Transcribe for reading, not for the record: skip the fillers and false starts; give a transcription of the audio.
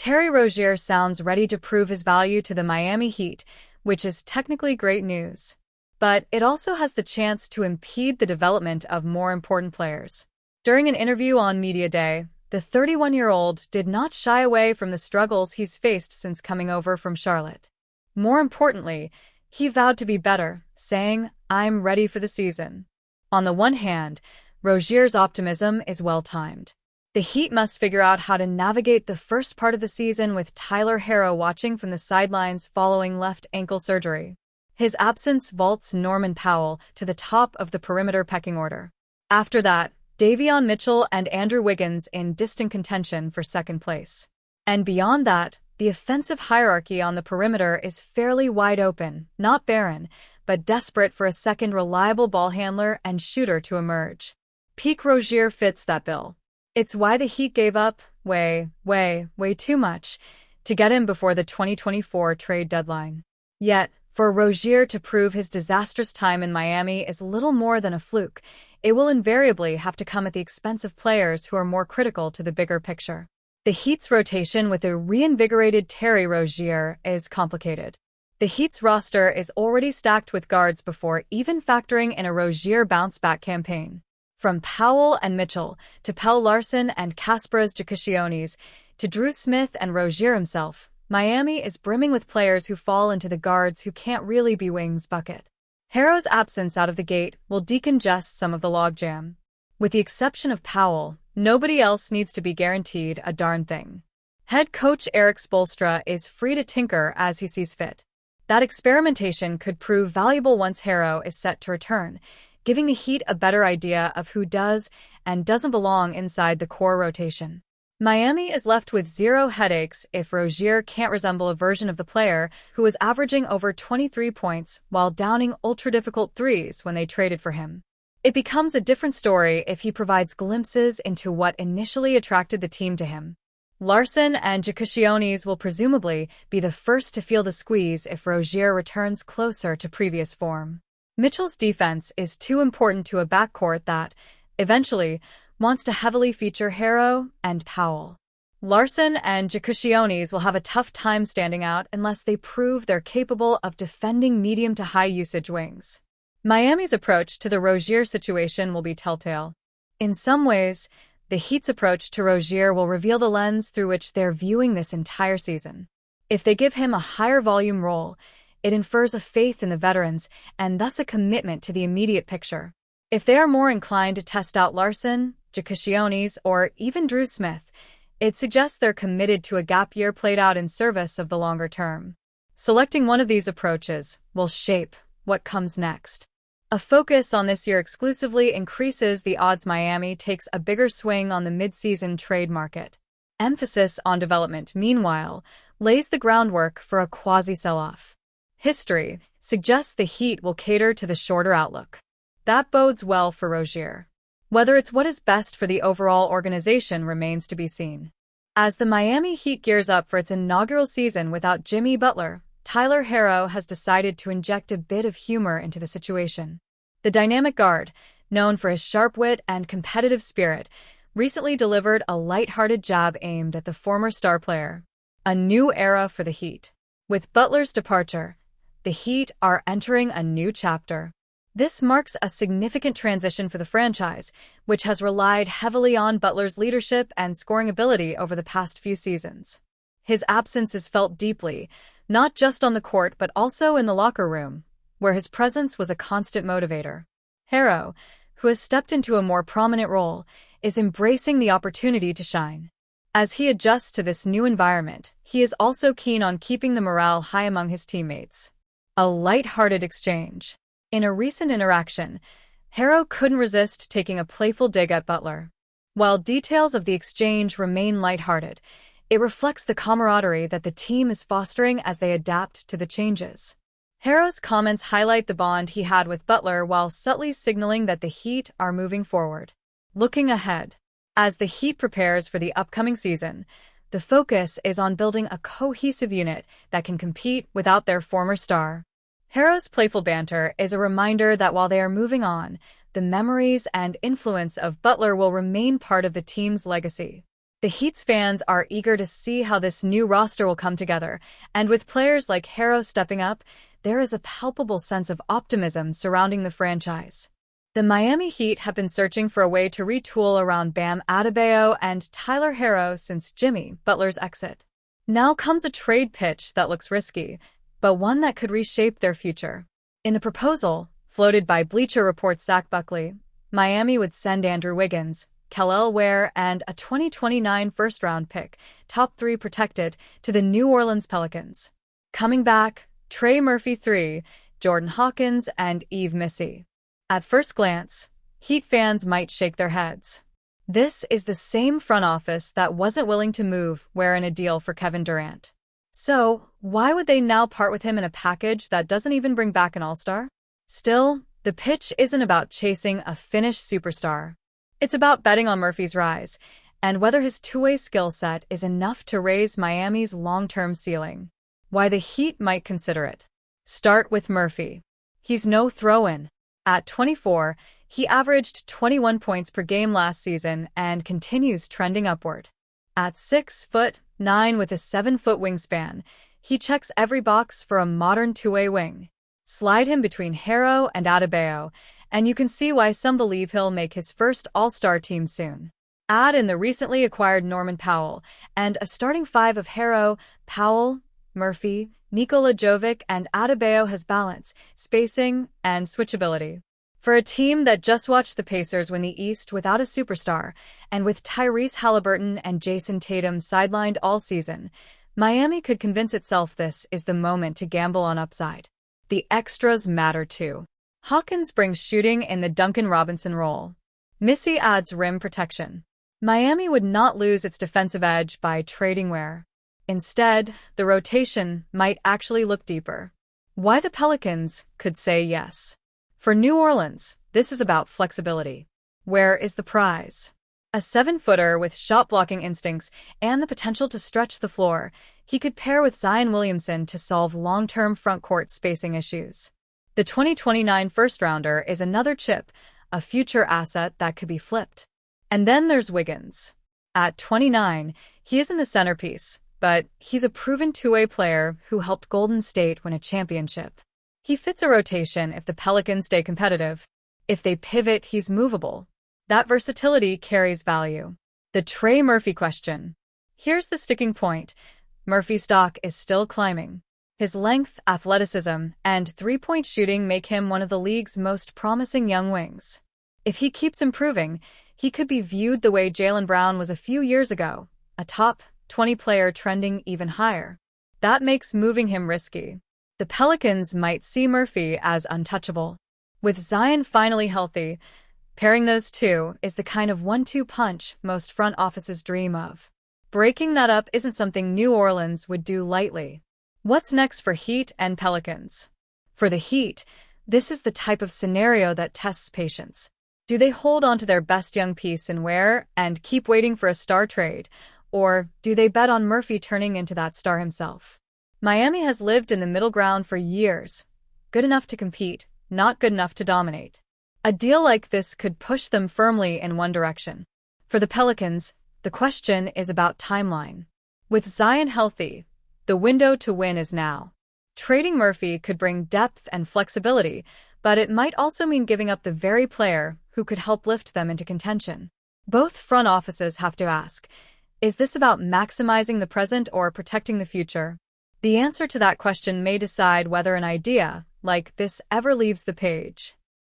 Terry Rozier sounds ready to prove his value to the Miami Heat, which is technically great news. But it also has the chance to impede the development of more important players. During an interview on Media Day, the 31-year-old did not shy away from the struggles he's faced since coming over from Charlotte. More importantly, he vowed to be better, saying, "I'm ready for the season." On the one hand, Rozier's optimism is well-timed. The Heat must figure out how to navigate the first part of the season with Tyler Herro watching from the sidelines following left ankle surgery. His absence vaults Norman Powell to the top of the perimeter pecking order. After that, Davion Mitchell and Andrew Wiggins in distant contention for second place. And beyond that, the offensive hierarchy on the perimeter is fairly wide open, not barren, but desperate for a second reliable ball handler and shooter to emerge. Peak Rozier fits that bill. It's why the Heat gave up way too much to get him before the 2024 trade deadline. Yet, for Rozier to prove his disastrous time in Miami is little more than a fluke. It will invariably have to come at the expense of players who are more critical to the bigger picture. The Heat's rotation with a reinvigorated Terry Rozier is complicated. The Heat's roster is already stacked with guards before even factoring in a Rozier bounce-back campaign. From Powell and Mitchell, to Pelle Larsson and Kasparas Giacchionis, to Drew Smith and Rozier himself, Miami is brimming with players who fall into the guards who can't really be wings bucket. Herro's absence out of the gate will decongest some of the logjam. With the exception of Powell, nobody else needs to be guaranteed a darn thing. Head coach Erik Spoelstra is free to tinker as he sees fit. That experimentation could prove valuable once Herro is set to return, giving the Heat a better idea of who does and doesn't belong inside the core rotation. Miami is left with zero headaches if Rozier can't resemble a version of the player who was averaging over 23 points while downing ultra-difficult threes when they traded for him. It becomes a different story if he provides glimpses into what initially attracted the team to him. Larsson and Giacchionis will presumably be the first to feel the squeeze if Rozier returns closer to previous form. Mitchell's defense is too important to a backcourt that, eventually, wants to heavily feature Herro and Powell. Larsson and Giacchionis will have a tough time standing out unless they prove they're capable of defending medium to high usage wings. Miami's approach to the Rozier situation will be telltale. In some ways, the Heat's approach to Rozier will reveal the lens through which they're viewing this entire season. If they give him a higher volume role, it infers a faith in the veterans and thus a commitment to the immediate picture. If they are more inclined to test out Larsson, Giacchionis, or even Drew Smith, it suggests they're committed to a gap year played out in service of the longer term. Selecting one of these approaches will shape what comes next. A focus on this year exclusively increases the odds Miami takes a bigger swing on the mid-season trade market. Emphasis on development, meanwhile, lays the groundwork for a quasi-sell-off. History suggests the Heat will cater to the shorter outlook. That bodes well for Rozier. Whether it's what is best for the overall organization remains to be seen. As the Miami Heat gears up for its inaugural season without Jimmy Butler, Tyler Herro has decided to inject a bit of humor into the situation. The dynamic guard, known for his sharp wit and competitive spirit, recently delivered a lighthearted jab aimed at the former star player. A new era for the Heat. With Butler's departure, the Heat are entering a new chapter. This marks a significant transition for the franchise, which has relied heavily on Butler's leadership and scoring ability over the past few seasons. His absence is felt deeply, not just on the court but also in the locker room, where his presence was a constant motivator. Herro, who has stepped into a more prominent role, is embracing the opportunity to shine. As he adjusts to this new environment, he is also keen on keeping the morale high among his teammates. A light-hearted exchange. In a recent interaction, Herro couldn't resist taking a playful dig at Butler. While details of the exchange remain lighthearted, it reflects the camaraderie that the team is fostering as they adapt to the changes. Herro's comments highlight the bond he had with Butler while subtly signaling that the Heat are moving forward. Looking ahead. As the Heat prepares for the upcoming season, the focus is on building a cohesive unit that can compete without their former star. Herro's playful banter is a reminder that while they are moving on, the memories and influence of Butler will remain part of the team's legacy. The Heat's fans are eager to see how this new roster will come together, and with players like Harrow stepping up, there is a palpable sense of optimism surrounding the franchise. The Miami Heat have been searching for a way to retool around Bam Adebayo and Tyler Harrow since Jimmy Butler's exit. Now comes a trade pitch that looks risky, but one that could reshape their future. In the proposal, floated by Bleacher Report's Zach Buckley, Miami would send Andrew Wiggins, Kel'el Ware, and a 2029 first-round pick, top 3 protected, to the New Orleans Pelicans. Coming back, Trey Murphy III, Jordan Hawkins, and Yves Missi. At first glance, Heat fans might shake their heads. This is the same front office that wasn't willing to move Ware in a deal for Kevin Durant. So, why would they now part with him in a package that doesn't even bring back an all-star? Still, the pitch isn't about chasing a Finnish superstar. It's about betting on Murphy's rise, and whether his two-way skill set is enough to raise Miami's long-term ceiling. Why the Heat might consider it. Start with Murphy. He's no throw-in. At 24, he averaged 21 points per game last season and continues trending upward. At 6'9" with a 7-foot wingspan, he checks every box for a modern two-way wing. Slide him between Harrow and Adebayo, and you can see why some believe he'll make his first All-Star team soon. Add in the recently acquired Norman Powell, and a starting 5 of Harrow, Powell, Murphy, Nikola Jovic, and Adebayo has balance, spacing, and switchability. For a team that just watched the Pacers win the East without a superstar, and with Tyrese Haliburton and Jason Tatum sidelined all season, Miami could convince itself this is the moment to gamble on upside. The extras matter too. Hawkins brings shooting in the Duncan Robinson role. Missi adds rim protection. Miami would not lose its defensive edge by trading Ware. Instead, the rotation might actually look deeper. Why the Pelicans could say yes. For New Orleans, this is about flexibility. Where is the prize? A 7-footer with shot-blocking instincts and the potential to stretch the floor, he could pair with Zion Williamson to solve long-term front-court spacing issues. The 2029 first-rounder is another chip, a future asset that could be flipped. And then there's Wiggins. At 29, he isn't the centerpiece, but he's a proven two-way player who helped Golden State win a championship. He fits a rotation if the Pelicans stay competitive. If they pivot, he's movable. That versatility carries value. The Trey Murphy question. Here's the sticking point. Murphy's stock is still climbing. His length, athleticism, and three-point shooting make him one of the league's most promising young wings. If he keeps improving, he could be viewed the way Jaylen Brown was a few years ago, a top 20 player trending even higher. That makes moving him risky. The Pelicans might see Murphy as untouchable. With Zion finally healthy, pairing those two is the kind of 1-2 punch most front offices dream of. Breaking that up isn't something New Orleans would do lightly. What's next for Heat and Pelicans? For the Heat, this is the type of scenario that tests patience. Do they hold on to their best young piece in Ware and keep waiting for a star trade, or do they bet on Murphy turning into that star himself? Miami has lived in the middle ground for years. Good enough to compete, not good enough to dominate. A deal like this could push them firmly in one direction. For the Pelicans, the question is about timeline. With Zion healthy, the window to win is now. Trading Murphy could bring depth and flexibility, but it might also mean giving up the very player who could help lift them into contention. Both front offices have to ask, is this about maximizing the present or protecting the future? The answer to that question may decide whether an idea like this ever leaves the page.